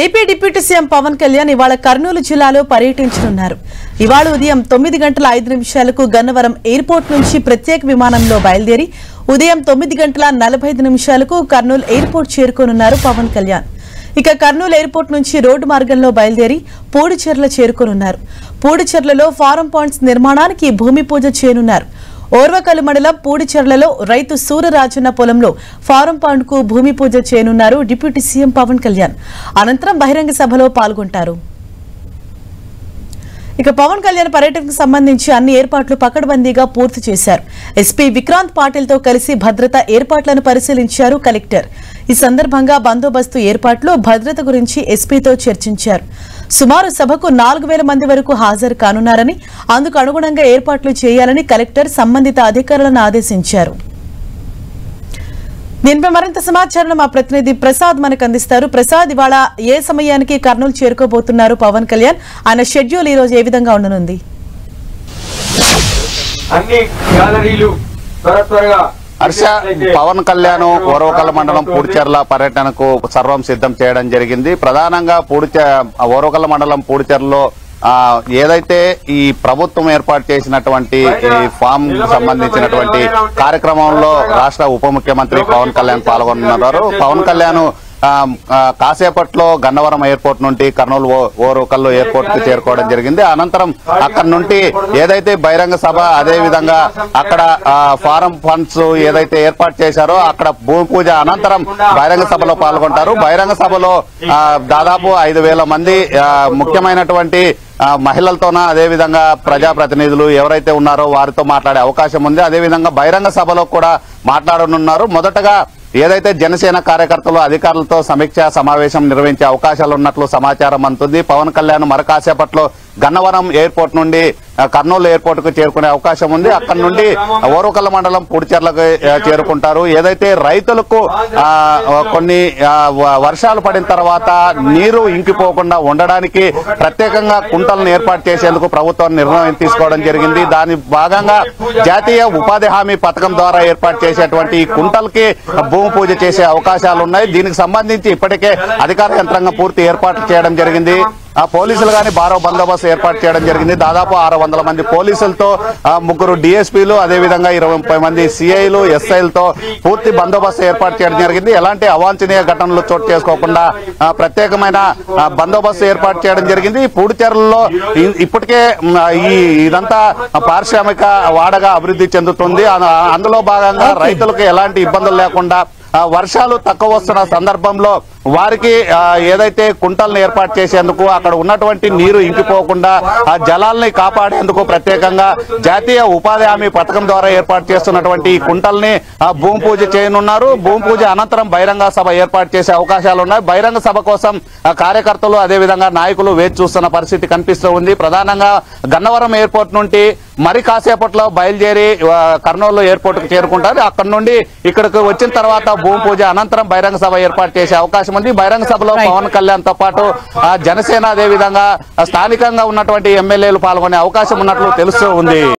AP deputy CM Pawan Kalyan ఇవాళ కర్నూలు జిల్లాలో పర్యటించనున్నారు. ఇవాళ ఉదయం 9:05 గన్నవరం ఎయిర్పోర్ట్ నుంచి ప్రత్యేక విమానంలో బయలుదేరి ఉదయం 9:45 కర్నూలు ఎయిర్పోర్ట్ చేరుకోనున్నారు పవన్ కళ్యాణ్. ఇక కర్నూలు ఎయిర్పోర్ట్ నుంచి రోడ్డు మార్గంలో బయలుదేరి పూడిచెర్ల చేరుకోనున్నారు. పూడిచెర్లలో ఫారం పాయింట్స్ నిర్మాణానికి భూమి పూజ చేయనున్నారు. ఓర్వకల్లు మండలం పూడిచెర్లలో రైతు సూరరాజన్న పొలంలో ఫారం పాయింట్ కు భూమి పూజ చేయనున్నారు డిప్యూటీ సీఎం పవన్ కళ్యాణ్. అనంతరం బహిరంగ సభలో పాల్గొంటారు. ఇక పవన్ కళ్యాణ్ పర్యటనకు సంబంధించి అన్ని ఏర్పాట్లు పకడ్బందీగా పూర్తి చేశారు. ఎస్పీ విక్రాంత్ పాటిల్ తో కలిసి భద్రతా ఏర్పాట్లను పరిశీలించారు కలెక్టర్. ఈ సందర్భంగా బందోబస్తు ఏర్పాట్లు, భద్రత గురించి ఎస్పీతో చర్చించారు. సుమారు సభకు 4000 మంది వరకు హాజరు కానున్నారని, అందుకు అనుగుణంగా ఏర్పాట్లు చేయాలని కలెక్టర్ సంబంధిత అధికారులను ఆదేశించారు. దీనిపై మరింత సమాచారం మా ప్రతినిధి ప్రసాద్ మనకు అందిస్తారు. ప్రసాద్, ఇవాళ ఏ సమయానికి కర్నూలు చేరుకోబోతున్నారు పవన్ కళ్యాణ్? ఆయన షెడ్యూల్ ఈ రోజు ఏ విధంగా ఉండనుంది? హర్ష, పవన్ కళ్యాణ్ ఓర్వకల్లు మండలం పూడిచెర్ల పర్యటనకు సర్వం సిద్ధం చేయడం జరిగింది. ప్రధానంగా ఓర్వకల్లు మండలం పూడిచెర్లలో ఏదైతే ఈ ప్రభుత్వం ఏర్పాటు చేసినటువంటి ఈ ఫామ్ సంబంధించినటువంటి కార్యక్రమంలో రాష్ట్ర ఉప ముఖ్యమంత్రి పవన్ కళ్యాణ్ పాల్గొన్నారు. పవన్ కళ్యాణ్ కాసేపట్లో గన్నవరం ఎయిర్పోర్ట్ నుండి కర్నూలు ఓర్వకల్లు ఎయిర్పోర్ట్ కు చేరుకోవడం జరిగింది. అనంతరం అక్కడ నుండి ఏదైతే బహిరంగ సభ, అదే విధంగా అక్కడ ఫారం ఫండ్స్ ఏదైతే ఏర్పాటు చేశారో అక్కడ భూమి పూజ అనంతరం బహిరంగ సభలో పాల్గొంటారు. బహిరంగ సభలో దాదాపు 5000 మంది ముఖ్యమైనటువంటి మహిళలతోన, అదేవిధంగా ప్రజాప్రతినిధులు ఎవరైతే ఉన్నారో వారితో మాట్లాడే అవకాశం ఉంది. అదేవిధంగా బహిరంగ సభలో కూడా మాట్లాడనున్నారు. మొదటగా ఏదైతే జనసేన కార్యకర్తలు అధికారులతో సమీక్షా సమావేశం నిర్వహించే అవకాశాలు ఉన్నట్లు సమాచారం అందుతుంది. పవన్ కళ్యాణ్ మరకాసేపట్లో గన్నవరం ఎయిర్పోర్ట్ నుండి కర్నూలు ఎయిర్పోర్ట్ కు చేరుకునే అవకాశం ఉంది. అక్కడి నుండి ఓర్వకల్లు మండలం పూడిచెర్లకు చేరుకుంటారు. ఏదైతే రైతులకు కొన్ని వర్షాలు పడిన తర్వాత నీరు ఇంకిపోకుండా ఉండడానికి ప్రత్యేకంగా కుంటలను ఏర్పాటు చేసేందుకు ప్రభుత్వం నిర్ణయం తీసుకోవడం జరిగింది. దాని భాగంగా జాతీయ ఉపాధి హామీ పథకం ద్వారా ఏర్పాటు చేసేటువంటి ఈ కుంటలకి భూమి పూజ చేసే అవకాశాలు ఉన్నాయి. దీనికి సంబంధించి ఇప్పటికే అధికార యంత్రాంగం పూర్తి ఏర్పాట్లు చేయడం జరిగింది. పోలీసులు గాని భారీ బందోబస్తు ఏర్పాటు చేయడం జరిగింది. దాదాపు 600 మంది పోలీసులతో 3 DSPలు, అదేవిధంగా 20 మంది CIలు, SIలతో పూర్తి బందోబస్తు ఏర్పాటు చేయడం జరిగింది. ఎలాంటి అవాంఛనీయ ఘటనలు చోటు చేసుకోకుండా ప్రత్యేకమైన బందోబస్తు ఏర్పాటు చేయడం జరిగింది. పూడిచెర్లలో ఇప్పటికే ఇదంతా పారిశ్రామిక వాడగా అభివృద్ధి చెందుతుంది. అందులో భాగంగా రైతులకు ఎలాంటి ఇబ్బందులు లేకుండా వర్షాలు తక్కువ వస్తున్న సందర్భంలో వారికి ఏదైతే కుంటలను ఏర్పాటు చేసేందుకు, అక్కడ ఉన్నటువంటి నీరు ఇంకిపోకుండా ఆ జలాల్ని కాపాడేందుకు ప్రత్యేకంగా జాతీయ ఉపాధి హామీ పథకం ద్వారా ఏర్పాటు చేస్తున్నటువంటి ఈ కుంటల్ని భూమి పూజ చేయనున్నారు. భూమి పూజ అనంతరం బహిరంగ సభ ఏర్పాటు చేసే అవకాశాలు ఉన్నాయి. బహిరంగ సభ కోసం కార్యకర్తలు, అదేవిధంగా నాయకులు వేచి చూస్తున్న పరిస్థితి కనిపిస్తూ ఉంది. ప్రధానంగా గన్నవరం ఎయిర్పోర్ట్ నుండి మరి కాసేపట్లో బయలుదేరి కర్నూలు ఎయిర్పోర్ట్ కు చేరుకుంటారు. అక్కడి నుండి ఇక్కడికి వచ్చిన తర్వాత భూమి పూజ అనంతరం బహిరంగ సభ ఏర్పాటు చేసే అవకాశం ఉంది. బహిరంగ సభలో పవన్ కళ్యాణ్ తో పాటు జనసేన, అదేవిధంగా స్థానికంగా ఉన్నటువంటి ఎమ్మెల్యేలు పాల్గొనే అవకాశం ఉన్నట్లు తెలుస్తూ ఉంది.